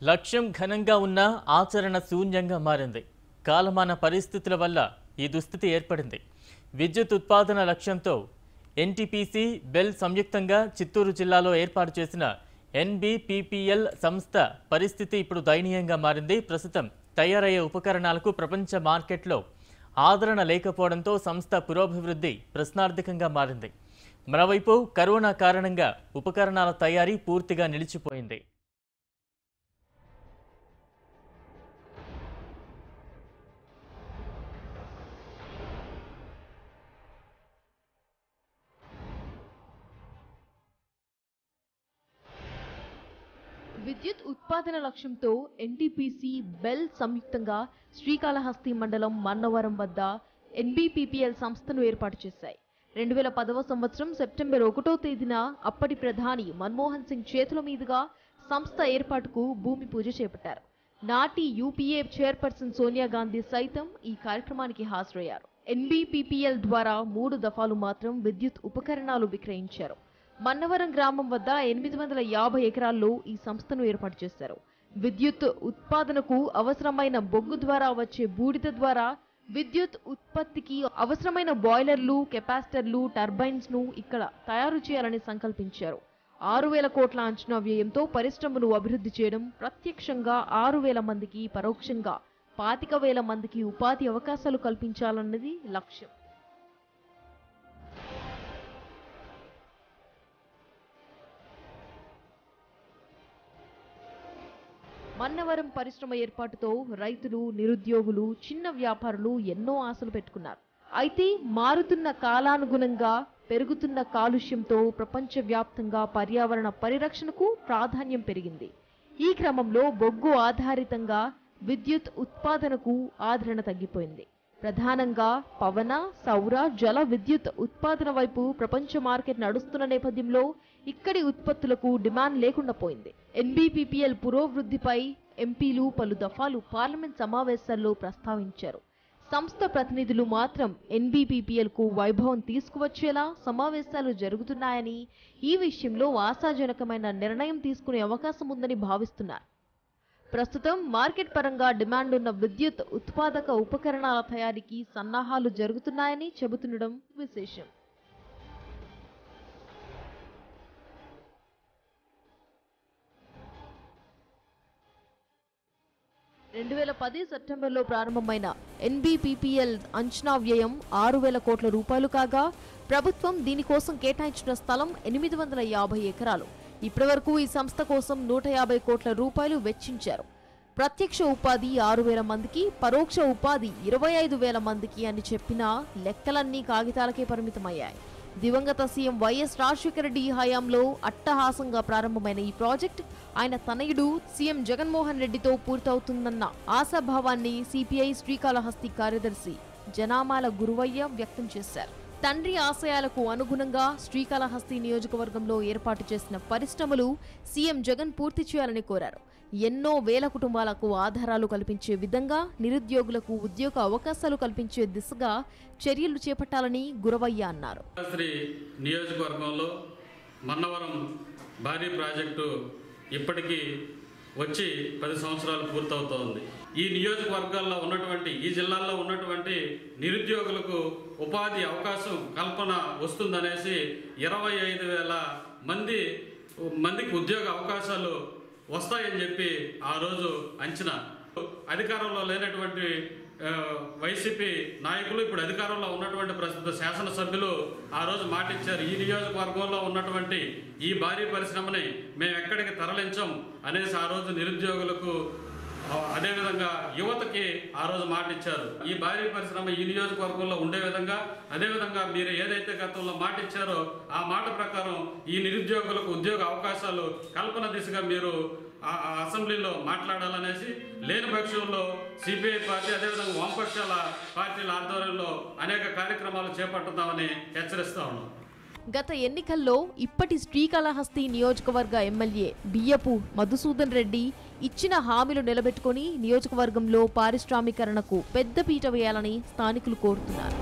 లక్ష్యం ఘనంగా ఉన్న ఆచరణ శూన్యంగా మారింది. కాలమాన పరిస్థితుల వల్ల ఈ దుస్థితి ఏర్పడింది. విద్యుత్ ఉత్పాదన లక్ష్యంతో ఎన్టీపీసీ, బెల్ సంయుక్తంగా చిత్తూరు జిల్లాలో ఏర్పాటు చేసిన ఎన్బీపీపీఎల్ సంస్థ పరిస్థితి ఇప్పుడు దయనీయంగా మారింది. ప్రస్తుతం తయారయ్యే ఉపకరణాలకు ప్రపంచ మార్కెట్లో ఆదరణ లేకపోవడంతో సంస్థ పురోభివృద్ధి ప్రశ్నార్థకంగా మారింది. మరోవైపు కరోనా కారణంగా ఉపకరణాల తయారీ పూర్తిగా నిలిచిపోయింది. విద్యుత్ ఉత్పాదన లక్ష్యంతో ఎన్టీపీసీ, బెల్ సంయుక్తంగా శ్రీకాళహస్తి మండలం మన్నవరం వద్ద ఎన్బీపీపీఎల్ సంస్థను ఏర్పాటు చేశాయి. 2010వ సంవత్సరం సెప్టెంబర్ 1వ తేదీన అప్పటి ప్రధాని మన్మోహన్ సింగ్ చేతుల మీదుగా సంస్థ ఏర్పాటుకు భూమి పూజ చేపట్టారు. నాటి యూపీఏ చైర్పర్సన్ సోనియా గాంధీ సైతం ఈ కార్యక్రమానికి హాజరయ్యారు. ఎన్బీపీపీఎల్ ద్వారా 3 దఫాలు మాత్రం విద్యుత్ ఉపకరణాలు విక్రయించారు. మన్నవరం గ్రామం వద్ద 850 ఎకరాల్లో ఈ సంస్థను ఏర్పాటు చేశారు. విద్యుత్ ఉత్పాదనకు అవసరమైన బొగ్గు ద్వారా వచ్చే బూడిద ద్వారా విద్యుత్ ఉత్పత్తికి అవసరమైన బాయిలర్లు, కెపాసిటర్లు, టర్బైన్స్ ను ఇక్కడ తయారు చేయాలని సంకల్పించారు. 6,000 కోట్ల అంచనా వ్యయంతో పరిశ్రమను అభివృద్ధి చేయడం, ప్రత్యక్షంగా 6,000 మందికి, పరోక్షంగా 25,000 మందికి ఉపాధి అవకాశాలు కల్పించాలన్నది లక్ష్యం. మన్నవరం పరిశ్రమ ఏర్పాటుతో రైతులు, నిరుద్యోగులు, చిన్న వ్యాపారులు ఎన్నో ఆశలు పెట్టుకున్నారు. అయితే మారుతున్న కాలానుగుణంగా పెరుగుతున్న కాలుష్యంతో ప్రపంచవ్యాప్తంగా పర్యావరణ పరిరక్షణకు ప్రాధాన్యం పెరిగింది. ఈ క్రమంలో బొగ్గు ఆధారితంగా విద్యుత్ ఉత్పాదనకు ఆదరణ తగ్గిపోయింది. ప్రధానంగా పవన, సౌర, జల విద్యుత్ ఉత్పాదన వైపు ప్రపంచ మార్కెట్ నడుస్తున్న నేపథ్యంలో ఇక్కడి ఉత్పత్తులకు డిమాండ్ లేకుండా పోయింది. ఎన్బీపీపీఎల్ పురోభివృద్ధిపై ఎంపీలు పలు దఫాలు పార్లమెంట్ సమావేశాల్లో ప్రస్తావించారు. సంస్థ ప్రతినిధులు మాత్రం ఎన్బీపీపీఎల్ కు వైభవం తీసుకువచ్చేలా సమావేశాలు జరుగుతున్నాయని, ఈ విషయంలో ఆశాజనకమైన నిర్ణయం తీసుకునే అవకాశం ఉందని భావిస్తున్నారు. ప్రస్తుతం మార్కెట్ పరంగా డిమాండ్ ఉన్న విద్యుత్ ఉత్పాదక ఉపకరణాల తయారీకి సన్నాహాలు జరుగుతున్నాయని చెబుతుండడం విశేషం. 2010 సెప్టెంబర్లో ప్రారంభమైన ఎన్బీపీపీఎల్ అంచనా వ్యయం 6,000 కోట్ల రూపాయలు కాగా, ప్రభుత్వం దీనికోసం కేటాయించిన స్థలం 850 ఎకరాలు. ఇప్పటివరకు ఈ సంస్థ కోసం 150 కోట్ల రూపాయలు వెచ్చించారు. ప్రత్యక్ష ఉపాధి 6,000 మందికి, పరోక్ష ఉపాధి 25,000 మందికి అని చెప్పినా లెక్కలన్నీ కాగితాలకే పరిమితమయ్యాయి. దివంగత సీఎం వైఎస్ రాజశేఖర రెడ్డి హయాంలో అట్టహాసంగా ప్రారంభమైన ఈ ప్రాజెక్ట్ ఆయన తనయుడు సీఎం జగన్మోహన్ రెడ్డితో పూర్తవుతుందన్న ఆశాభావాన్ని సిపిఐ శ్రీకాళహస్తి కార్యదర్శి జనామాల గురువయ్య వ్యక్తం చేశారు. తండ్రి ఆశయాలకు అనుగుణంగా శ్రీకాళహస్తి నియోజకవర్గంలో ఏర్పాటు చేసిన పరిశ్రమలు సీఎం జగన్ పూర్తి చేయాలని కోరారు. ఎన్నో వేల కుటుంబాలకు ఆధారాలు కల్పించే విధంగా నిరుద్యోగులకు ఉద్యోగ అవకాశాలు కల్పించే దిశగా చర్యలు చేపట్టాలని గురవయ్య అన్నారు. నియోజకవర్గంలో మన్నవరం భారీ ప్రాజెక్టు ఇప్పటికీ వచ్చి 10 సంవత్సరాలు పూర్తవుతోంది. ఈ నియోజకవర్గాల్లో ఉన్నటువంటి, ఈ జిల్లాల్లో ఉన్నటువంటి నిరుద్యోగులకు ఉపాధి అవకాశం కల్పన వస్తుందనేసి 25,000 మందికి ఉద్యోగ అవకాశాలు వస్తాయని చెప్పి ఆ రోజు అంచనా. అధికారంలో లేనటువంటి వైసీపీ నాయకులు ఇప్పుడు అధికారంలో ఉన్నటువంటి ప్రస్తుత శాసనసభ్యులు ఆ రోజు మాటిచ్చారు, ఈ నియోజకవర్గంలో ఉన్నటువంటి ఈ భారీ పరిశ్రమని మేము ఎక్కడికి తరలించాం అనేసి ఆ రోజు నిరుద్యోగులకు, అదేవిధంగా యువతకి ఆ రోజు మాట ఇచ్చారు. ఈ భారీ పరిశ్రమ ఈ నియోజకవర్గంలో ఉండే విధంగా, అదేవిధంగా మీరు ఏదైతే గతంలో మాట ఇచ్చారో ఆ మాట ప్రకారం ఈ నిరుద్యోగులకు ఉద్యోగ అవకాశాలు కల్పన దిశగా మీరు అసెంబ్లీలో మాట్లాడాలనేసి, లేని పక్షంలో సిపిఐ పార్టీ అదేవిధంగా వామపక్షాల పార్టీల ఆధ్వర్యంలో అనేక కార్యక్రమాలు చేపట్టుతామని హెచ్చరిస్తా ఉన్నాం. గత ఎన్నికల్లో ఇప్పటి శ్రీకాళహస్తి నియోజకవర్గ ఎమ్మెల్యే బియ్యపు మధుసూదన్ రెడ్డి ఇచ్చిన హామీలు నిలబెట్టుకుని నియోజకవర్గంలో పారిశ్రామీకరణకు పెద్దపీట వేయాలని స్థానికులు కోరుతున్నారు.